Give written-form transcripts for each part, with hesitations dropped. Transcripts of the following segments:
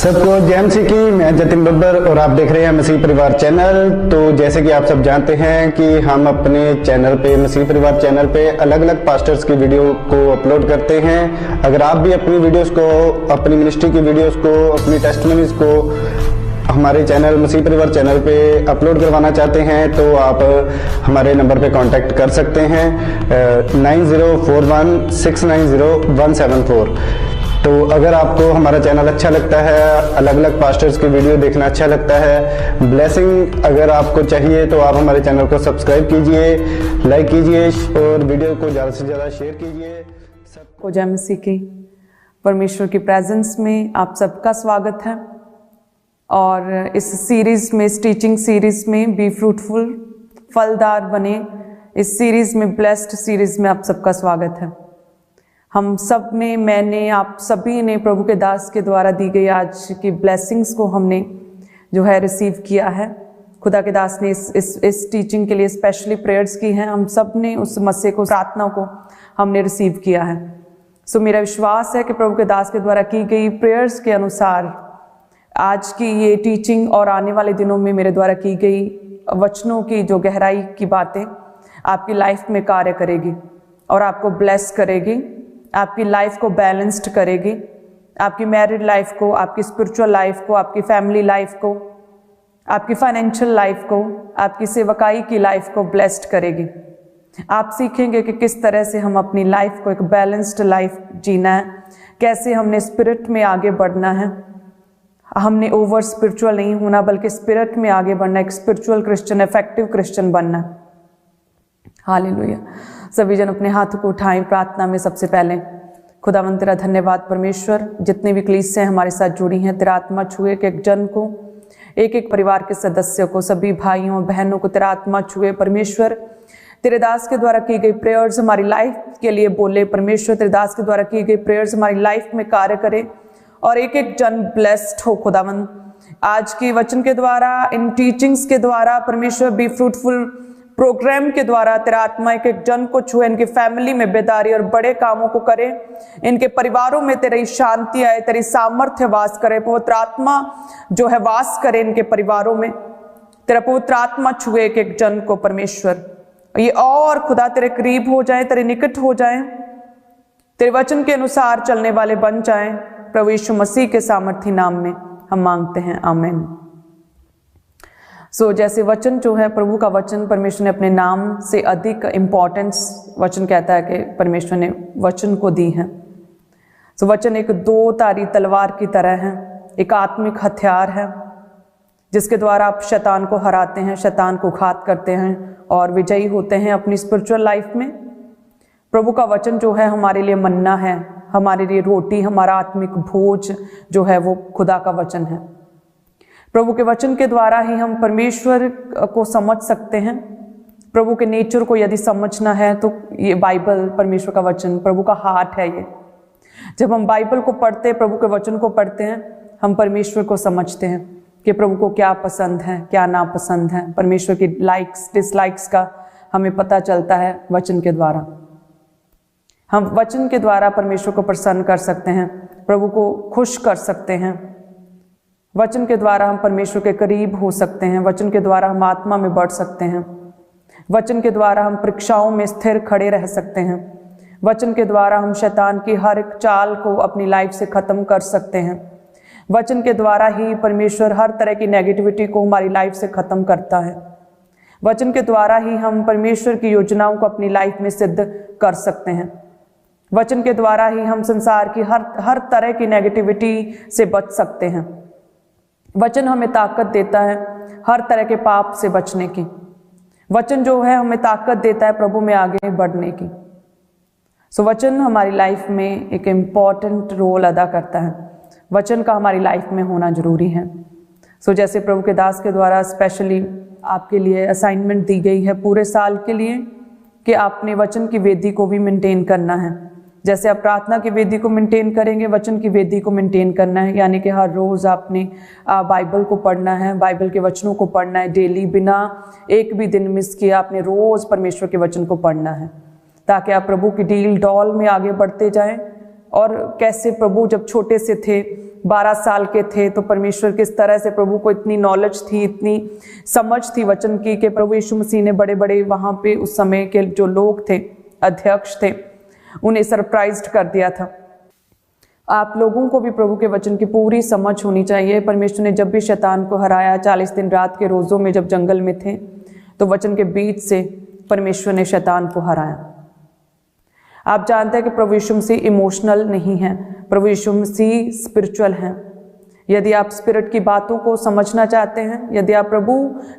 सबको जय मसीह की। मैं जतिन बब्बर और आप देख रहे हैं मसीह परिवार चैनल। तो जैसे कि आप सब जानते हैं कि हम अपने चैनल पे, मसीह परिवार चैनल पे अलग अलग पास्टर्स की वीडियो को अपलोड करते हैं। अगर आप भी अपनी वीडियोस को, अपनी मिनिस्ट्री की वीडियोस को, अपनी टेस्टिमनीज को हमारे चैनल मसीह परिवार चैनल पे अपलोड करवाना चाहते हैं तो आप हमारे नंबर पे कांटेक्ट कर सकते हैं 9041690174। तो अगर आपको हमारा चैनल अच्छा लगता है, अलग अलग पास्टर्स की वीडियो देखना अच्छा लगता है, ब्लेसिंग अगर आपको चाहिए तो आप हमारे चैनल को सब्सक्राइब कीजिए, लाइक कीजिए और वीडियो को ज़्यादा से ज़्यादा शेयर कीजिए। सबको जय मसीह की। परमेश्वर की प्रेजेंस में आप सबका स्वागत है और इस सीरीज़ में, इस टीचिंग सीरीज़ में बी फ्रूटफुल, फलदार बने, इस सीरीज़ में, ब्लेस्ड सीरीज़ में आप सबका स्वागत है। हम सब ने, मैंने, आप सभी ने प्रभु के दास के द्वारा दी गई आज की ब्लेसिंग्स को हमने जो है रिसीव किया है। खुदा के दास ने इस टीचिंग के लिए स्पेशली प्रेयर्स की हैं। हम सब ने उस मसीह को, प्रार्थना को हमने रिसीव किया है। सो मेरा विश्वास है कि प्रभु के दास के द्वारा की गई प्रेयर्स के अनुसार आज की ये टीचिंग और आने वाले दिनों में मेरे द्वारा की गई वचनों की जो गहराई की बातें आपकी लाइफ में कार्य करेगी और आपको ब्लेस करेगी, आपकी लाइफ को बैलेंस्ड करेगी, आपकी मैरिड लाइफ को, आपकी स्पिरिचुअल लाइफ को, आपकी फैमिली लाइफ को, आपकी फाइनेंशियल लाइफ को, आपकी सेवकाई की लाइफ को ब्लेस्ड करेगी। आप सीखेंगे कि किस तरह से हम अपनी लाइफ को एक बैलेंस्ड लाइफ जीना है, कैसे हमने स्पिरिट में आगे बढ़ना है। हमने ओवर स्पिरिचुअल नहीं होना बल्कि स्पिरिट में आगे बढ़ना, एक स्पिरिचुअल क्रिश्चियन, इफेक्टिव क्रिश्चियन बनना। हालेलुया। सभी जन अपने हाथों को उठाएं प्रार्थना में। सबसे पहले खुदावंद तेरा धन्यवाद परमेश्वर, जितने भी कलीसियां हमारे साथ जुड़ी हैं, तेरा आत्मा छुए, एक एक जन को, एक एक परिवार के सदस्य को, सभी भाइयों बहनों को तेरा आत्मा छुए परमेश्वर। तेरे दास के द्वारा की गई प्रेयर्स हमारी लाइफ के लिए बोले परमेश्वर। तेरे दास के द्वारा की गई प्रेयर्स हमारी लाइफ में कार्य करे और एक एक जन ब्लेस्ड हो खुदावंद। आज की वचन के द्वारा, इन टीचिंग्स के द्वारा परमेश्वर, बी फ्रूटफुल प्रोग्राम के द्वारा तेरा आत्मा एक एक जन को छुए, इनकी फैमिली में बेदारी और बड़े कामों को करे, इनके परिवारों में तेरी शांति आए, तेरी सामर्थ्य वास करे, पवित्र आत्मा जो है वास करे इनके परिवारों में। तेरा पवित्र आत्मा छुए एक एक जन को परमेश्वर, ये और खुदा तेरे करीब हो जाए, तेरे निकट हो जाए, तेरे वचन के अनुसार चलने वाले बन जाए। प्रभु यीशु मसीह के सामर्थी नाम में हम मांगते हैं, आमीन। जैसे वचन जो है, प्रभु का वचन, परमेश्वर ने अपने नाम से अधिक इम्पोर्टेंस, वचन कहता है कि परमेश्वर ने वचन को दी है। वचन एक दो धारी तलवार की तरह है, एक आत्मिक हथियार है जिसके द्वारा आप शैतान को हराते हैं, शैतान को घात करते हैं और विजयी होते हैं अपनी स्पिरिचुअल लाइफ में। प्रभु का वचन जो है हमारे लिए मन्ना है, हमारे लिए रोटी, हमारा आत्मिक भोज जो है वो खुदा का वचन है। प्रभु के वचन के द्वारा ही हम परमेश्वर को समझ सकते हैं। प्रभु के नेचर को यदि समझना है तो ये बाइबल, परमेश्वर का वचन, प्रभु का हार्ट है ये। जब हम बाइबल को पढ़ते हैं, प्रभु के वचन को पढ़ते हैं, हम परमेश्वर को समझते हैं कि प्रभु को क्या पसंद है, क्या नापसंद है। परमेश्वर की लाइक्स डिसलाइक्स का हमें पता चलता है वचन के द्वारा। हम वचन के द्वारा परमेश्वर को प्रसन्न कर सकते हैं, प्रभु को खुश कर सकते हैं। वचन के द्वारा हम परमेश्वर के करीब हो सकते हैं। वचन के द्वारा हम आत्मा में बढ़ सकते हैं। वचन के द्वारा हम परीक्षाओं में स्थिर खड़े रह सकते हैं। वचन के द्वारा हम शैतान की हर एक चाल को अपनी लाइफ से खत्म कर सकते हैं। वचन के द्वारा ही परमेश्वर हर तरह की नेगेटिविटी को हमारी लाइफ से खत्म करता है। वचन के द्वारा ही हम परमेश्वर की योजनाओं को अपनी लाइफ में सिद्ध कर सकते हैं। वचन के द्वारा ही हम संसार की हर तरह की नेगेटिविटी से बच सकते हैं। वचन हमें ताकत देता है हर तरह के पाप से बचने की। वचन जो है हमें ताकत देता है प्रभु में आगे बढ़ने की। वचन हमारी लाइफ में एक इम्पॉर्टेंट रोल अदा करता है। वचन का हमारी लाइफ में होना जरूरी है। जैसे प्रभु के दास के द्वारा स्पेशली आपके लिए असाइनमेंट दी गई है पूरे साल के लिए कि आपने वचन की वेदी को भी मेंटेन करना है। जैसे आप प्रार्थना की वेदी को मेंटेन करेंगे, वचन की वेदी को मेंटेन करना है। यानी कि हर रोज़ आपने बाइबल को पढ़ना है, बाइबल के वचनों को पढ़ना है डेली, बिना एक भी दिन मिस किए आपने रोज़ परमेश्वर के वचन को पढ़ना है, ताकि आप प्रभु की डील डॉल में आगे बढ़ते जाएं और कैसे प्रभु जब छोटे से थे 12 साल के थे तो परमेश्वर किस तरह से प्रभु को इतनी नॉलेज थी, इतनी समझ थी वचन की कि प्रभु यीशु मसीह ने बड़े बड़े वहाँ पे उस समय के जो लोग थे, अध्यक्ष थे, उन्हें सरप्राइज्ड कर दिया था। आप लोगों को भी प्रभु के वचन की पूरी समझ होनी चाहिए। परमेश्वर ने जब भी शैतान को हराया 40 दिन रात के रोज़ों में जब जंगल में थे, तो वचन के बीच से परमेश्वर ने शैतान को हराया। आप जानते हैं कि प्रभु यीशु मसीह इमोशनल नहीं है, प्रभु यीशु मसीह स्पिरिचुअल हैं। यदि आप स्पिरिट की बातों को समझना चाहते हैं, यदि आप प्रभु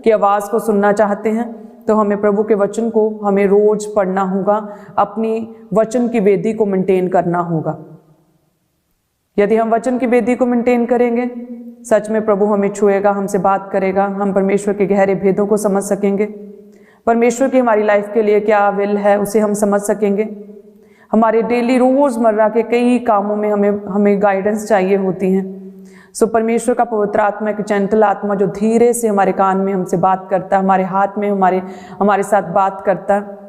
की आवाज़ को सुनना चाहते हैं, तो हमें प्रभु के वचन को हमें रोज पढ़ना होगा, अपनी वचन की वेदी को मेंटेन करना होगा। यदि हम वचन की वेदी को मेंटेन करेंगे, सच में प्रभु हमें छुएगा, हमसे बात करेगा, हम परमेश्वर के गहरे भेदों को समझ सकेंगे, परमेश्वर की हमारी लाइफ के लिए क्या विल है उसे हम समझ सकेंगे। हमारे डेली रोजमर्रा के कई कामों में हमें गाइडेंस चाहिए होती हैं। सो परमेश्वर का पवित्र आत्मा, एक जेंटल आत्मा जो धीरे से हमारे कान में हमसे बात करता है, हमारे हाथ में हमारे साथ बात करता है।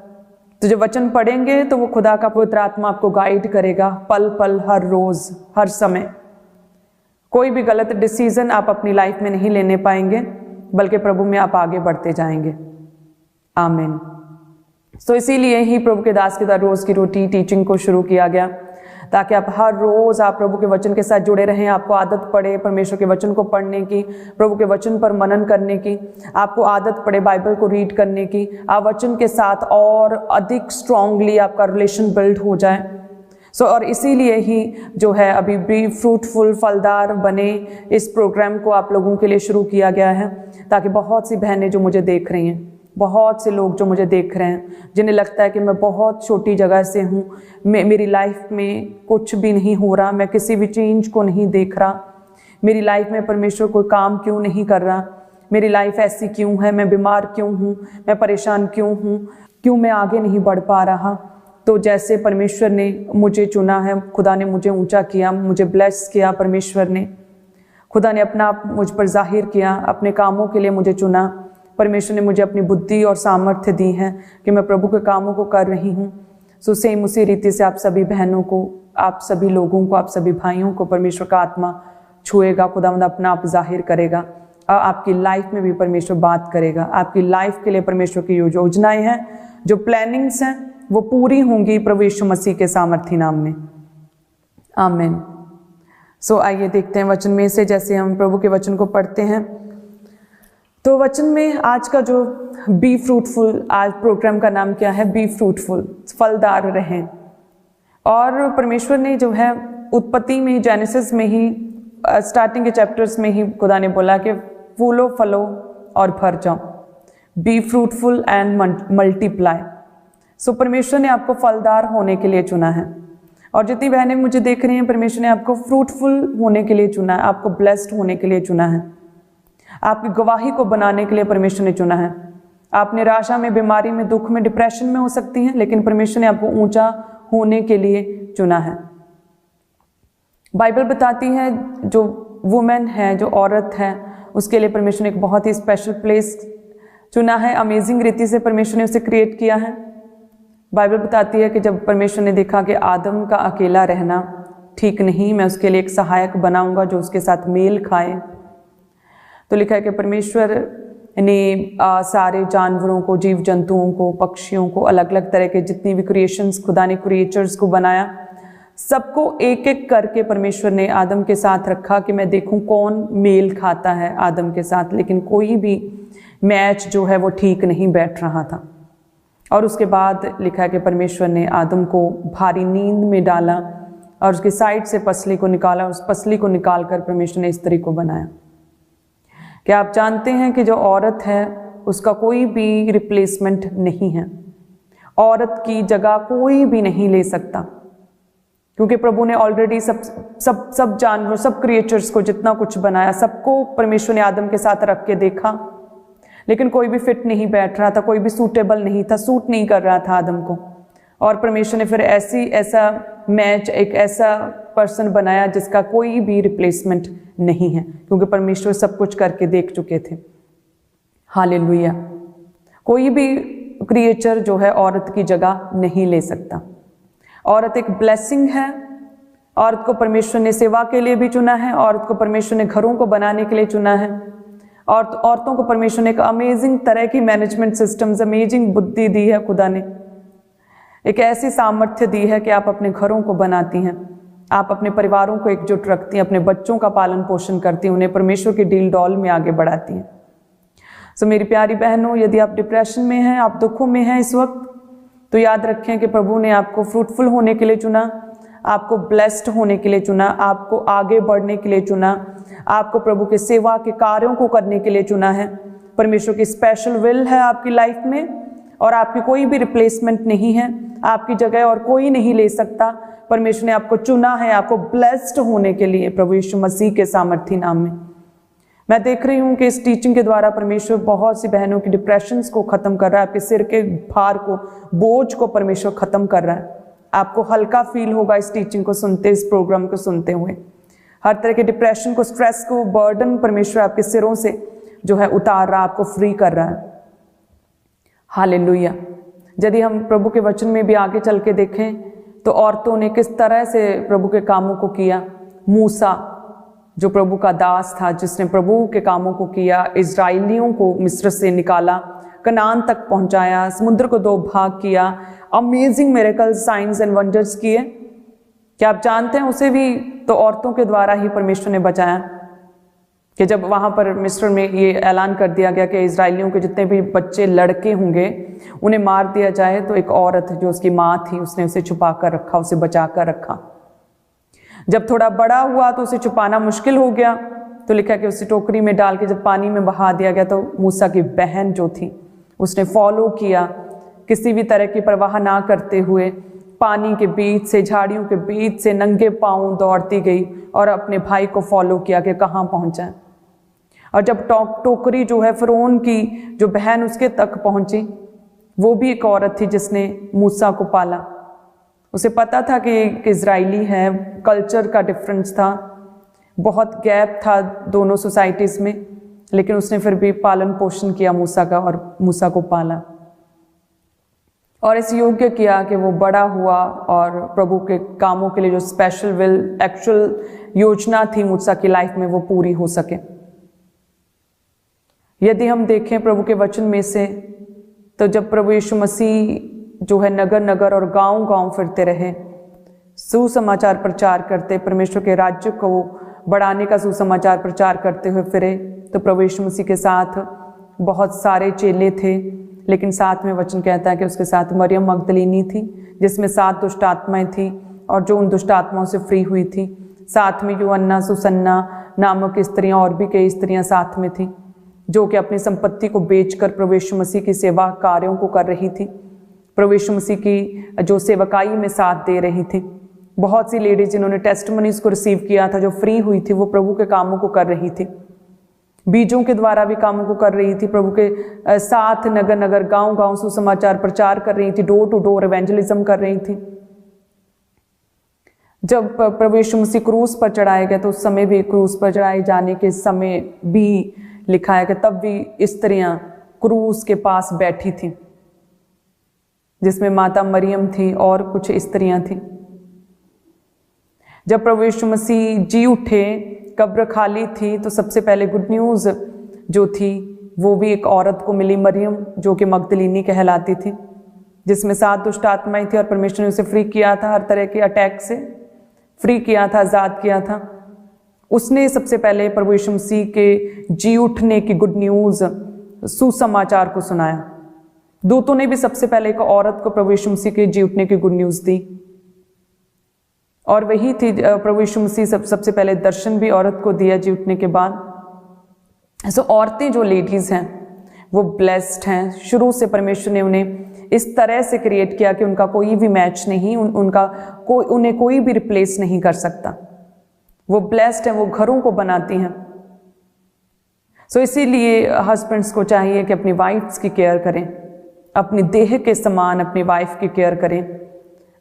तो जब वचन पढ़ेंगे तो वो खुदा का पवित्र आत्मा आपको गाइड करेगा पल पल, हर रोज, हर समय। कोई भी गलत डिसीजन आप अपनी लाइफ में नहीं लेने पाएंगे, बल्कि प्रभु में आप आगे बढ़ते जाएंगे। आमीन। तो इसीलिए ही प्रभु के दास के द्वारा रोज की रोटी टीचिंग को शुरू किया गया, ताकि आप हर रोज आप प्रभु के वचन के साथ जुड़े रहें। आपको आदत पड़े परमेश्वर के वचन को पढ़ने की, प्रभु के वचन पर मनन करने की, आपको आदत पड़े बाइबल को रीड करने की, आप वचन के साथ और अधिक स्ट्रांगली आपका रिलेशन बिल्ड हो जाए। और इसीलिए ही जो है अभी बी फ्रूटफुल, फलदार बने, इस प्रोग्राम को आप लोगों के लिए शुरू किया गया है, ताकि बहुत सी बहनें जो मुझे देख रही हैं, बहुत से लोग जो मुझे देख रहे हैं, जिन्हें लगता है कि मैं बहुत छोटी जगह से हूँ, मेरी लाइफ में कुछ भी नहीं हो रहा, मैं किसी भी चेंज को नहीं देख रहा, मेरी लाइफ में परमेश्वर कोई काम क्यों नहीं कर रहा, मेरी लाइफ ऐसी क्यों है, मैं बीमार क्यों हूँ, मैं परेशान क्यों हूँ, क्यों मैं आगे नहीं बढ़ पा रहा। तो जैसे परमेश्वर ने मुझे चुना है, खुदा ने मुझे ऊंचा किया, मुझे ब्लेस किया, परमेश्वर ने, खुदा ने अपना आप मुझ पर जाहिर किया, अपने कामों के लिए मुझे चुना, परमेश्वर ने मुझे अपनी बुद्धि और सामर्थ्य दी है कि मैं प्रभु के कामों को कर रही हूँ। सो सेम उसी रीति से आप सभी बहनों को, आप सभी लोगों को, आप सभी भाइयों को परमेश्वर का आत्मा छुएगा, खुदावंद अपना आप जाहिर करेगा, आपकी लाइफ में भी परमेश्वर बात करेगा। आपकी लाइफ के लिए परमेश्वर की जो योजनाएं हैं, जो प्लानिंग्स हैं, वो पूरी होंगी प्रभु यीशु मसीह के सामर्थी नाम में। आमीन। सो आइए देखते हैं वचन में से, जैसे हम प्रभु के वचन को पढ़ते हैं। तो वचन में आज का जो बी फ्रूटफुल, आज प्रोग्राम का नाम क्या है? बी फ्रूटफुल, फलदार रहें। और परमेश्वर ने जो है उत्पत्ति में, जेनेसिस में ही, स्टार्टिंग के चैप्टर्स में ही खुदा ने बोला कि फूलो फलो और भर जाओ, बी फ्रूटफुल एंड मल्टीप्लाई। सो परमेश्वर ने आपको फलदार होने के लिए चुना है। और जितनी बहनें मुझे देख रही हैं, परमेश्वर ने आपको फ्रूटफुल होने के लिए चुना है, आपको ब्लेस्ड होने के लिए चुना है, आपकी गवाही को बनाने के लिए परमेश्वर ने चुना है। आप निराशा में, बीमारी में, दुख में, डिप्रेशन में हो सकती हैं, लेकिन परमेश्वर ने आपको ऊंचा होने के लिए चुना है। बाइबल बताती है जो वुमेन है, जो औरत है, उसके लिए परमेश्वर ने एक बहुत ही स्पेशल प्लेस चुना है। अमेजिंग रीति से परमेश्वर ने उसे क्रिएट किया है। बाइबल बताती है कि जब परमेश्वर ने देखा कि आदम का अकेला रहना ठीक नहीं, मैं उसके लिए एक सहायक बनाऊंगा जो उसके साथ मेल खाए। तो लिखा है कि परमेश्वर ने सारे जानवरों को, जीव जंतुओं को, पक्षियों को, अलग अलग तरह के जितनी भी क्रिएशंस खुदा ने क्रिएचर्स को बनाया, सबको एक एक करके परमेश्वर ने आदम के साथ रखा कि मैं देखूं कौन मेल खाता है आदम के साथ। लेकिन कोई भी मैच जो है वो ठीक नहीं बैठ रहा था। और उसके बाद लिखा है कि परमेश्वर ने आदम को भारी नींद में डाला और उसके साइड से पसली को निकाला, उस पसली को निकालकर परमेश्वर ने स्त्री को बनाया। क्या आप जानते हैं कि जो औरत है उसका कोई भी रिप्लेसमेंट नहीं है, औरत की जगह कोई भी नहीं ले सकता, क्योंकि प्रभु ने ऑलरेडी सब जानवर, सब क्रिएचर्स को, जितना कुछ बनाया, सबको परमेश्वर ने आदम के साथ रख के देखा, लेकिन कोई भी फिट नहीं बैठ रहा था, कोई भी सूटेबल नहीं था, सूट नहीं कर रहा था आदम को। और परमेश्वर ने फिर ऐसा मैच, एक ऐसा पर्सन बनाया जिसका कोई भी रिप्लेसमेंट नहीं है, क्योंकि परमेश्वर सब कुछ करके देख चुके थे। हालेलुया। कोई भी क्रिएचर जो है औरत की जगह नहीं ले सकता। औरत एक ब्लेसिंग है, औरत को परमेश्वर ने सेवा के लिए भी चुना है, औरत को परमेश्वर ने घरों को बनाने के लिए चुना है, और औरतों को परमेश्वर ने एक अमेजिंग तरह की मैनेजमेंट सिस्टम्स, अमेजिंग बुद्धि दी है। खुदा ने एक ऐसी सामर्थ्य दी है कि आप अपने घरों को बनाती हैं, आप अपने परिवारों को एकजुट रखती हैं, अपने बच्चों का पालन पोषण करती हैं, उन्हें परमेश्वर की डील डॉल में आगे बढ़ाती हैं। सो मेरी प्यारी बहनों, यदि आप डिप्रेशन में हैं, आप दुखों में हैं इस वक्त, तो याद रखें कि प्रभु ने आपको फ्रूटफुल होने के लिए चुना, आपको ब्लेस्ड होने के लिए चुना, आपको आगे बढ़ने के लिए चुना, आपको प्रभु के सेवा के कार्यों को करने के लिए चुना है। परमेश्वर की स्पेशल विल है आपकी लाइफ में, और आपकी कोई भी रिप्लेसमेंट नहीं है, आपकी जगह और कोई नहीं ले सकता। परमेश्वर ने आपको चुना है आपको ब्लेस्ड होने के लिए, प्रभु यीशु मसीह के सामर्थी नाम में। मैं देख रही हूँ कि इस टीचिंग के द्वारा परमेश्वर बहुत सी बहनों की डिप्रेशंस को खत्म कर रहा है, आपके सिर के भार को, बोझ को परमेश्वर खत्म कर रहा है। आपको हल्का फील होगा इस टीचिंग को सुनते, इस प्रोग्राम को सुनते हुए। हर तरह के डिप्रेशन को, स्ट्रेस को, बर्डन परमेश्वर आपके सिरों से जो है उतार रहा, आपको फ्री कर रहा है। हालेलुया। यदि हम प्रभु के वचन में भी आगे चल के देखें तो औरतों ने किस तरह से प्रभु के कामों को किया। मूसा जो प्रभु का दास था, जिसने प्रभु के कामों को किया, इजराइलियों को मिस्र से निकाला, कनान तक पहुंचाया, समुद्र को 2 भाग किया, amazing miracles, science and wonders किए। क्या आप जानते हैं उसे भी तो औरतों के द्वारा ही परमेश्वर ने बचाया। कि जब वहां पर मिस्र में ये ऐलान कर दिया गया कि इजराइलियों के जितने भी बच्चे लड़के होंगे उन्हें मार दिया जाए, तो एक औरत जो उसकी माँ थी उसने उसे छुपा कर रखा, उसे बचा कर रखा। जब थोड़ा बड़ा हुआ तो उसे छुपाना मुश्किल हो गया, तो लिखा कि उसे टोकरी में डाल के जब पानी में बहा दिया गया, तो मूसा की बहन जो थी उसने फॉलो किया, किसी भी तरह की परवाह ना करते हुए पानी के बीच से, झाड़ियों के बीच से नंगे पांव दौड़ती गई और अपने भाई को फॉलो किया कि कहाँ पहुंचा। और जब टोकरी जो है फिरौन की जो बहन उसके तक पहुंची, वो भी एक औरत थी जिसने मूसा को पाला। उसे पता था कि एक इजरायली है, कल्चर का डिफरेंस था, बहुत गैप था दोनों सोसाइटीज़ में, लेकिन उसने फिर भी पालन पोषण किया मूसा का और मूसा को पाला और इस योग्य किया कि वो बड़ा हुआ और प्रभु के कामों के लिए जो स्पेशल विल, एक्चुअल योजना थी मूसा की लाइफ में, वो पूरी हो सके। यदि हम देखें प्रभु के वचन में से, तो जब प्रभु यीशु मसीह जो है नगर नगर और गांव गांव फिरते रहे, सुसमाचार प्रचार करते, परमेश्वर के राज्य को बढ़ाने का सुसमाचार प्रचार करते हुए फिरे, तो प्रभु यीशु मसीह के साथ बहुत सारे चेले थे, लेकिन साथ में वचन कहता है कि उसके साथ मरियम मगदलीनी थी जिसमें 7 दुष्ट आत्माएं थी और जो उन दुष्ट आत्माओं से फ्री हुई थी। साथ में यूहन्ना, सुसन्ना नामक स्त्रियां और भी कई स्त्रियां साथ में थी जो कि अपनी संपत्ति को बेचकर प्रभु यीशु मसीह की सेवा कार्यों को कर रही थी, प्रभु यीशु मसीह की जो सेवकाई में साथ दे रही थी। बहुत सी लेडीज जिन्होंने टेस्टिमनीज को रिसीव किया था, जो फ्री हुई थी, वो प्रभु के कामों को कर रही थी, बीजों के द्वारा भी कामों को कर रही थी, प्रभु के साथ नगर नगर गांव गांव सुसमाचार प्रचार कर रही थी, डोर टू डोर इवेंजलिज्म कर रही थी। जब प्रभु यीशु मसीह क्रूस पर चढ़ाए गए, तो उस समय भी, क्रूस पर चढ़ाए जाने के समय भी लिखा है कि तब भी स्त्रियां क्रूस के पास बैठी थी, जिसमें माता मरियम थी और कुछ स्त्रियां थी। जब प्रभु यीशु मसीह जी उठे, कब्र खाली थी, तो सबसे पहले गुड न्यूज़ जो थी वो भी एक औरत को मिली, मरियम, जो कि मगदलीनी कहलाती थी, जिसमें 7 दुष्ट आत्माएं थी और परमेश्वर ने उसे फ्री किया था, हर तरह के अटैक से फ्री किया था, आजाद किया था। उसने सबसे पहले प्रभु यीशु मसीह के जी उठने की गुड न्यूज़, सुसमाचार को सुनाया। दूतों ने भी सबसे पहले एक औरत को प्रभु यीशु मसीह के जी उठने की गुड न्यूज़ दी, और वही थी प्रभु यीशु मसीह सबसे पहले दर्शन भी औरत को दिया जी उठने के बाद। सो औरतें जो लेडीज़ हैं वो ब्लेस्ड हैं। शुरू से परमेश्वर ने उन्हें इस तरह से क्रिएट किया कि उनका कोई भी मैच नहीं, उन्हें कोई भी रिप्लेस नहीं कर सकता। वो ब्लेस्ड हैं, वो घरों को बनाती हैं। सो इसीलिए हस्बैंड्स को चाहिए कि अपनी वाइफ्स की केयर करें, अपनी देह के समान अपनी वाइफ की केयर करें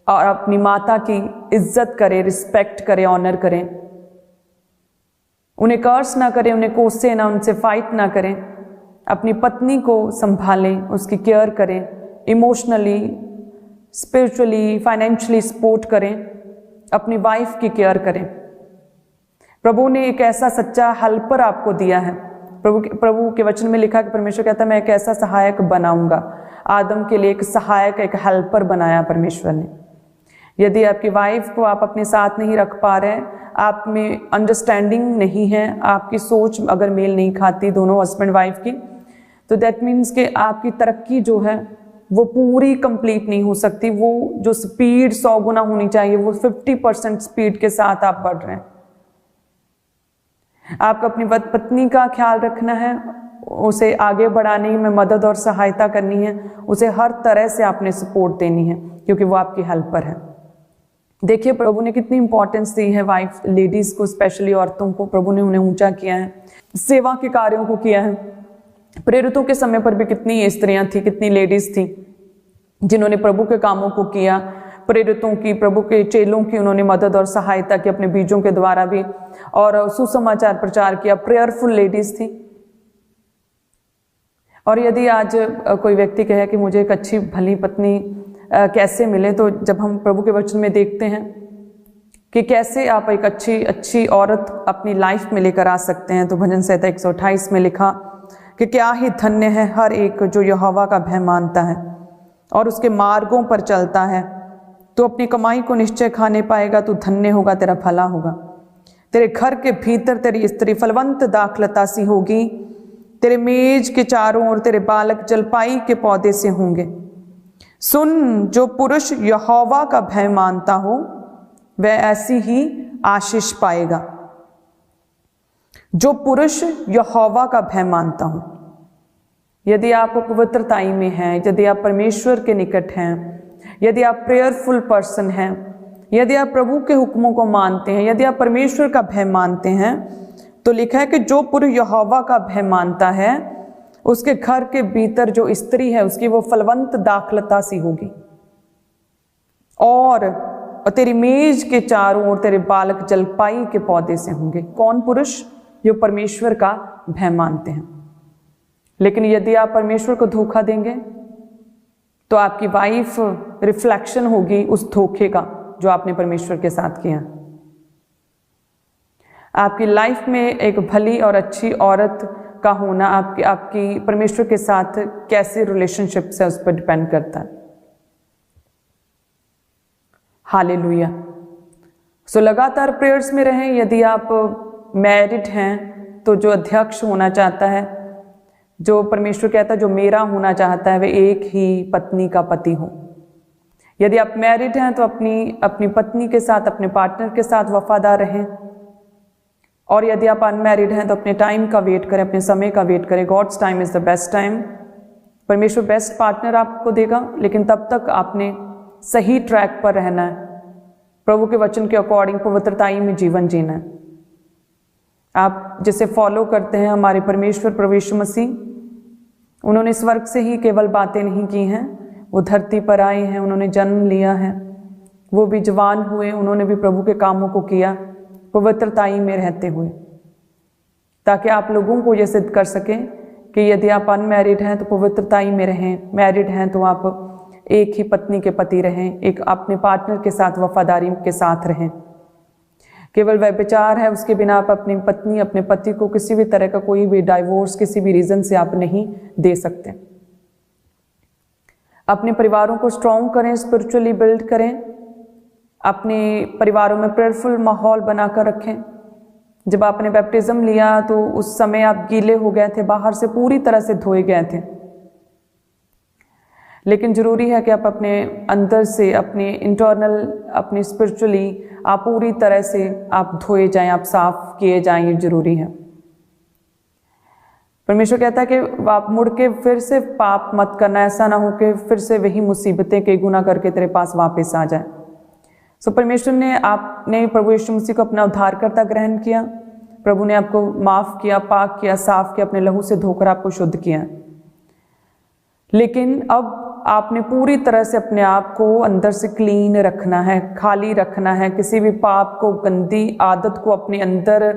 और अपनी माता की इज्जत करें, रिस्पेक्ट करें, ऑनर करें, उन्हें कर्स ना करें, उन्हें कोसे ना, उनसे फाइट ना करें। अपनी पत्नी को संभालें, उसकी केयर करें, इमोशनली, स्पिरिचुअली, फाइनेंशियली सपोर्ट करें, अपनी वाइफ की केयर करें। प्रभु ने एक ऐसा सच्चा हेल्पर आपको दिया है। प्रभु के वचन में लिखा कि परमेश्वर कहता है मैं एक ऐसा सहायक बनाऊंगा। आदम के लिए एक सहायक, एक हेल्पर बनाया परमेश्वर ने। यदि आपकी वाइफ को आप अपने साथ नहीं रख पा रहे, आप में अंडरस्टैंडिंग नहीं है, आपकी सोच अगर मेल नहीं खाती दोनों हस्बैंड वाइफ की, तो दैट मीन्स कि आपकी तरक्की जो है वो पूरी कंप्लीट नहीं हो सकती। वो जो स्पीड 100 गुना होनी चाहिए वो 50% स्पीड के साथ आप बढ़ रहे हैं। आपको अपनी पत्नी का ख्याल रखना है, उसे आगे बढ़ाने में मदद और सहायता करनी है, उसे हर तरह से आपने सपोर्ट देनी है क्योंकि वो आपकी हेल्पर है। देखिए प्रभु ने कितनी इंपॉर्टेंस दी है वाइफ लेडीज को, स्पेशली औरतों को। प्रभु ने उन्हें ऊंचा किया है, सेवा के कार्यों को किया है। प्रेरितों के समय पर भी कितनी स्त्रियां थी, कितनी लेडीज थी जिन्होंने प्रभु के कामों को किया। प्रेरितों की, प्रभु के चेलों की उन्होंने मदद और सहायता की अपने बीजों के द्वारा भी, और सुसमाचार प्रचार किया। प्रेयरफुल लेडीज थी। और यदि आज कोई व्यक्ति कहे कि मुझे एक अच्छी भली पत्नी कैसे मिले, तो जब हम प्रभु के वचन में देखते हैं कि कैसे आप एक अच्छी औरत अपनी लाइफ में लेकर आ सकते हैं, तो भजन संहिता 128 में लिखा कि क्या ही धन्य है हर एक जो यहोवा का भय मानता है और उसके मार्गों पर चलता है। तो अपनी कमाई को निश्चय खाने पाएगा, तो धन्य होगा, तेरा भला होगा। तेरे घर के भीतर तेरी स्त्री फलवंत दाखलता सी होगी, तेरे मेज के चारों ओर तेरे बालक जलपाई के पौधे से होंगे। सुन, जो पुरुष यहोवा का भय मानता हो वह ऐसी ही आशीष पाएगा। जो पुरुष यहोवा का भय मानता हो। यदि आप पवित्रताई में हैं, यदि आप परमेश्वर के निकट हैं, यदि आप प्रेयरफुल पर्सन हैं, यदि आप प्रभु के हुक्मों को मानते हैं, यदि आप परमेश्वर का भय मानते हैं, तो लिखा है कि जो पुरुष यहोवा का भय मानता है उसके घर के भीतर जो स्त्री है उसकी वो फलवंत दाखलता सी होगी, और तेरी मेज के चारों ओर तेरे बालक जलपाई के पौधे से होंगे। कौन पुरुष? जो परमेश्वर का भय मानते हैं। लेकिन यदि आप परमेश्वर को धोखा देंगे तो आपकी वाइफ रिफ्लेक्शन होगी उस धोखे का जो आपने परमेश्वर के साथ किया। आपकी लाइफ में एक भली और अच्छी औरत का होना आपकी परमेश्वर के साथ कैसे रिलेशनशिप है उस पर डिपेंड करता है। हालेलुया। सो लगातार प्रेयर्स में रहें। यदि आप मैरिड हैं तो जो अध्यक्ष होना चाहता है, जो परमेश्वर कहता है जो मेरा होना चाहता है, वे एक ही पत्नी का पति हो। यदि आप मैरिड हैं तो अपनी पत्नी के साथ, अपने पार्टनर के साथ वफादार रहें। और यदि आप अनमैरिड हैं तो अपने टाइम का वेट करें, अपने समय का वेट करें। God's time is the best time. परमेश्वर बेस्ट पार्टनर आपको देगा, लेकिन तब तक आपने सही ट्रैक पर रहना है, प्रभु के वचन के अकॉर्डिंग पवित्रताई में जीवन जीना है। आप जिसे फॉलो करते हैं, हमारे परमेश्वर प्रभु यीशु मसीह, उन्होंने स्वर्ग से ही केवल बातें नहीं की हैं, वो धरती पर आए हैं, उन्होंने जन्म लिया है, वो भी जवान हुए, उन्होंने भी प्रभु के कामों को किया पवित्रताई में रहते हुए, ताकि आप लोगों को ये सिद्ध कर सकें कि यदि आप अनमैरिड हैं तो पवित्रताई में रहें, मैरिड हैं तो आप एक ही पत्नी के पति रहें, एक अपने पार्टनर के साथ वफादारी के साथ रहें। केवल व्यभिचार है उसके बिना आप अपनी पत्नी, अपने पति को किसी भी तरह का कोई भी डाइवोर्स किसी भी रीजन से आप नहीं दे सकते। अपने परिवारों को स्ट्रॉन्ग करें, स्पिरिचुअली बिल्ड करें, अपने परिवारों में प्रेयरफुल माहौल बनाकर रखें। जब आपने बैप्टिज्म लिया तो उस समय आप गीले हो गए थे, बाहर से पूरी तरह से धोए गए थे, लेकिन जरूरी है कि आप अपने अंदर से, अपने इंटरनल, अपने स्पिरिचुअली आप पूरी तरह से आप धोए जाएं, आप साफ किए जाएं, ये जरूरी है। परमेश्वर कहता है कि आप मुड़ के फिर से पाप मत करना, ऐसा ना हो कि फिर से वही मुसीबतें कई गुना करके तेरे पास वापस आ जाए। सो परमेश्वर ने, आपने प्रभु यीशु मसीह को अपना उद्धारकर्ता ग्रहण किया, प्रभु ने आपको माफ किया, पाक किया, साफ किया, अपने लहू से धोकर आपको शुद्ध किया। लेकिन अब आपने पूरी तरह से अपने आप को अंदर से क्लीन रखना है, खाली रखना है, किसी भी पाप को, गंदी आदत को अपने अंदर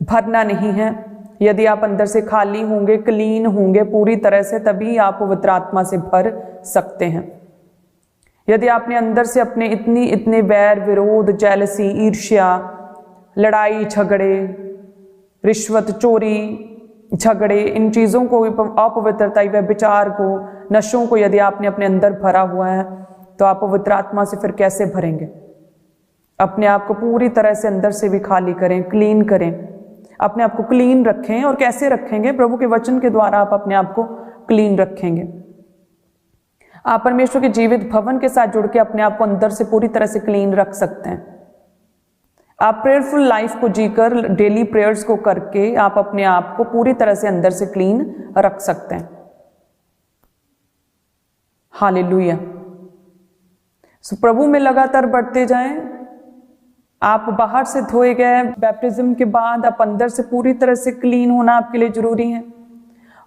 भरना नहीं है। यदि आप अंदर से खाली होंगे, क्लीन होंगे पूरी तरह से, तभी आप पवित्र आत्मा से भर सकते हैं। यदि आपने अंदर से अपने इतने वैर, विरोध, जेलसी, ईर्ष्या, लड़ाई झगड़े, रिश्वत, चोरी, झगड़े, इन चीज़ों को, अपवित्रता, व्यभिचार को, नशों को यदि आपने अपने अंदर भरा हुआ है, तो आप पवित्र आत्मा से फिर कैसे भरेंगे? अपने आप को पूरी तरह से अंदर से भी खाली करें, क्लीन करें, अपने आप को क्लीन रखें। और कैसे रखेंगे? प्रभु के वचन के द्वारा आप अपने आप को क्लीन रखेंगे। आप परमेश्वर के जीवित भवन के साथ जुड़ के अपने आप को अंदर से पूरी तरह से क्लीन रख सकते हैं। आप प्रेयरफुल लाइफ को जीकर, डेली प्रेयर्स को करके आप अपने आप को पूरी तरह से अंदर से क्लीन रख सकते हैं। हालेलुया। सो प्रभु में लगातार बढ़ते जाएं। आप बाहर से धोए गए, बैप्टिज्म के बाद आप अंदर से पूरी तरह से क्लीन होना आपके लिए जरूरी है।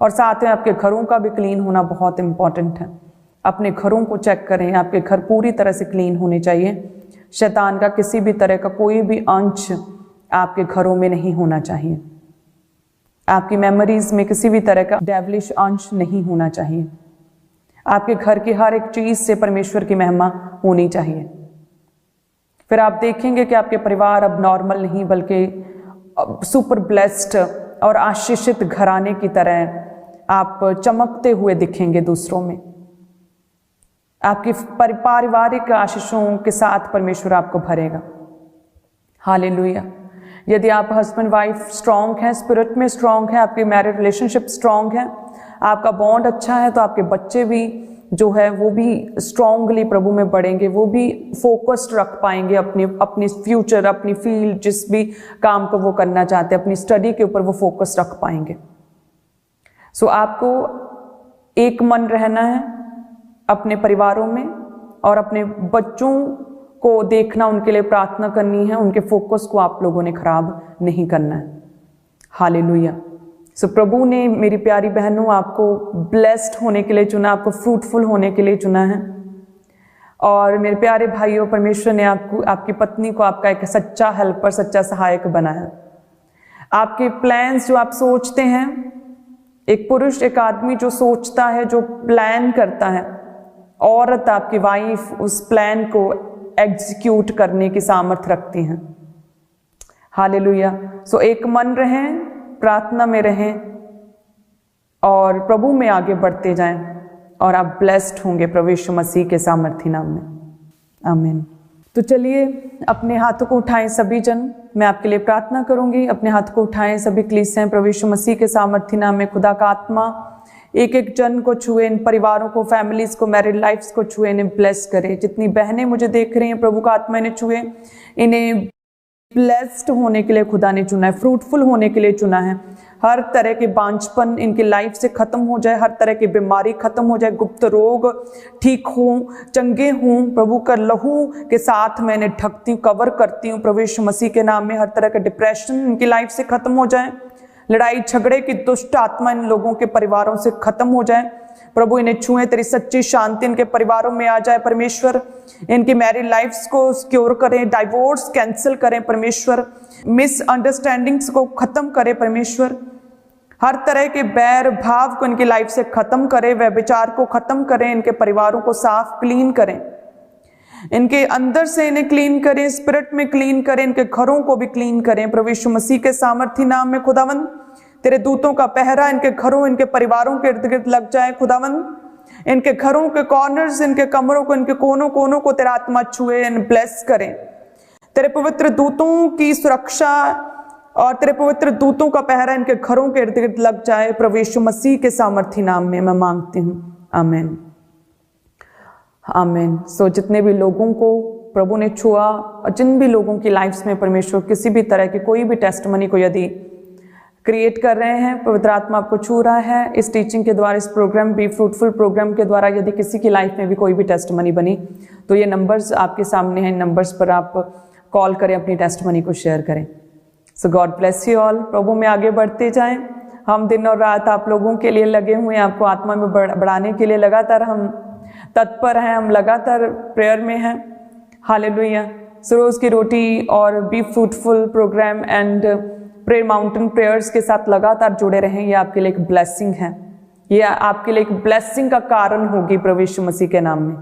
और साथ में आपके घरों का भी क्लीन होना बहुत इंपॉर्टेंट है। अपने घरों को चेक करें, आपके घर पूरी तरह से क्लीन होने चाहिए। शैतान का किसी भी तरह का कोई भी अंश आपके घरों में नहीं होना चाहिए। आपकी मेमोरीज में किसी भी तरह का डेविलिश अंश नहीं होना चाहिए। आपके घर की हर एक चीज से परमेश्वर की महिमा होनी चाहिए। फिर आप देखेंगे कि आपके परिवार अब नॉर्मल नहीं बल्कि सुपर ब्लेस्ड और आशीषित घराने की तरह आप चमकते हुए दिखेंगे दूसरों में। आपकी पारिवारिक आशीषों के साथ परमेश्वर आपको भरेगा। हालेलुया। यदि आप हस्बैंड वाइफ स्ट्रांग हैं, स्पिरिट में स्ट्रांग है, आपकी मैरिड रिलेशनशिप स्ट्रांग है, आपका बॉन्ड अच्छा है, तो आपके बच्चे भी जो है वो भी स्ट्रांगली प्रभु में बढ़ेंगे। वो भी फोकस्ड रख पाएंगे अपनी फ्यूचर, अपनी फील्ड, जिस भी काम को वो करना चाहते हैं, अपनी स्टडी के ऊपर वो फोकस रख पाएंगे। सो आपको एक मन रहना है अपने परिवारों में, और अपने बच्चों को देखना, उनके लिए प्रार्थना करनी है। उनके फोकस को आप लोगों ने खराब नहीं करना है। हालेलुया। सो प्रभु ने, मेरी प्यारी बहनों, आपको ब्लेस्ड होने के लिए चुना, आपको फ्रूटफुल होने के लिए चुना है। और मेरे प्यारे भाइयों, परमेश्वर ने आपको, आपकी पत्नी को आपका एक सच्चा हेल्पर, सच्चा सहायक बनाया। आपके प्लान्स जो आप सोचते हैं, एक पुरुष, एक आदमी जो सोचता है, जो प्लान करता है, औरत आपकी वाइफ उस प्लान को एग्जीक्यूट करने की सामर्थ्य रखती हैं। हालेलुया। सो एक मन रहें, प्रार्थना में रहें और प्रभु में आगे बढ़ते जाएं, और आप ब्लेस्ड होंगे प्रभु यीशु मसीह के सामर्थी नाम में। आमीन। तो चलिए अपने हाथों को उठाएं सभी जन, मैं आपके लिए प्रार्थना करूंगी। अपने हाथ को उठाएं सभी कलीसियां, प्रभु यीशु मसीह के सामर्थी नाम में। खुदा का आत्मा एक एक जन को छुए, इन परिवारों को, फैमिलीज को, मैरिड लाइफ्स को छुए, इन्हें ब्लेस करे। जितनी बहनें मुझे देख रही हैं, प्रभु का आत्मा इन्हें छुए। इन्हें ब्लेस्ड होने के लिए खुदा ने चुना है, फ्रूटफुल होने के लिए चुना है। हर तरह के बांझपन इनकी लाइफ से खत्म हो जाए, हर तरह की बीमारी खत्म हो जाए, गुप्त रोग ठीक हों, चंगे हों। प्रभु का लहू के साथ मैं इन्हें ढकती हूँ, कवर करती हूँ प्रभु यीशु मसीह के नाम में। हर तरह का डिप्रेशन इनकी लाइफ से खत्म हो जाए, लड़ाई झगड़े की दुष्ट आत्मा इन लोगों के परिवारों से खत्म हो जाए। प्रभु इन्हें छुए, तेरी सच्ची शांति इनके परिवारों में आ जाए परमेश्वर। इनकी मैरिड लाइफ्स को सिक्योर करें, डाइवोर्स कैंसिल करें परमेश्वर, मिसअंडरस्टैंडिंग्स को खत्म करें परमेश्वर। हर तरह के बैर भाव को इनकी लाइफ से खत्म करें, व्यभिचार को खत्म करें, इनके परिवारों को साफ क्लीन करें, इनके अंदर से इन्हें क्लीन करें, स्पिरिट में क्लीन करें, इनके घरों को भी क्लीन करें प्रभु यीशु मसीह के सामर्थी नाम में। खुदावन तेरे दूतों का पहरा इनके घरों, इनके परिवारों के इर्द गिर्द लग जाए। खुदावन इनके घरों के कॉर्नर्स, इनके कमरों को, इनके कोनों कोनों को तेरा आत्मा छुए, इन ब्लेस करें। तेरे पवित्र दूतों की सुरक्षा और तेरे पवित्र दूतों का पहरा इनके घरों के इर्द गिर्द लग जाए प्रभु यीशु मसीह के सामर्थी नाम में मैं मांगती हूँ। आमीन, आमीन। सो जितने भी लोगों को प्रभु ने छुआ और जिन भी लोगों की लाइफ्स में परमेश्वर किसी भी तरह की कोई भी टेस्टमनी को यदि क्रिएट कर रहे हैं, पवित्र आत्मा आपको छू रहा है। इस टीचिंग के द्वारा, इस प्रोग्राम बी फ्रूटफुल प्रोग्राम के द्वारा यदि किसी की लाइफ में भी कोई भी टेस्टमनी बनी, तो ये नंबर्स आपके सामने हैं, इन नंबर्स पर आप कॉल करें, अपनी टेस्टमनी को शेयर करें। सो गॉड ब्लेस यू ऑल। प्रभु में आगे बढ़ते जाएं। हम दिन और रात आप लोगों के लिए लगे हुए हैं, आपको आत्मा में बढ़ाने के लिए लगातार हम तत्पर हैं, हम लगातार प्रेयर में हैं। हालेलुया। सो रोज की रोटी और be fruitful program and prayer mountain prayers के साथ लगातार जुड़े रहें। ये आपके लिए एक ब्लेसिंग है, ये आपके लिए एक ब्लेसिंग का कारण होगी प्रभु यीशु मसीह के नाम में।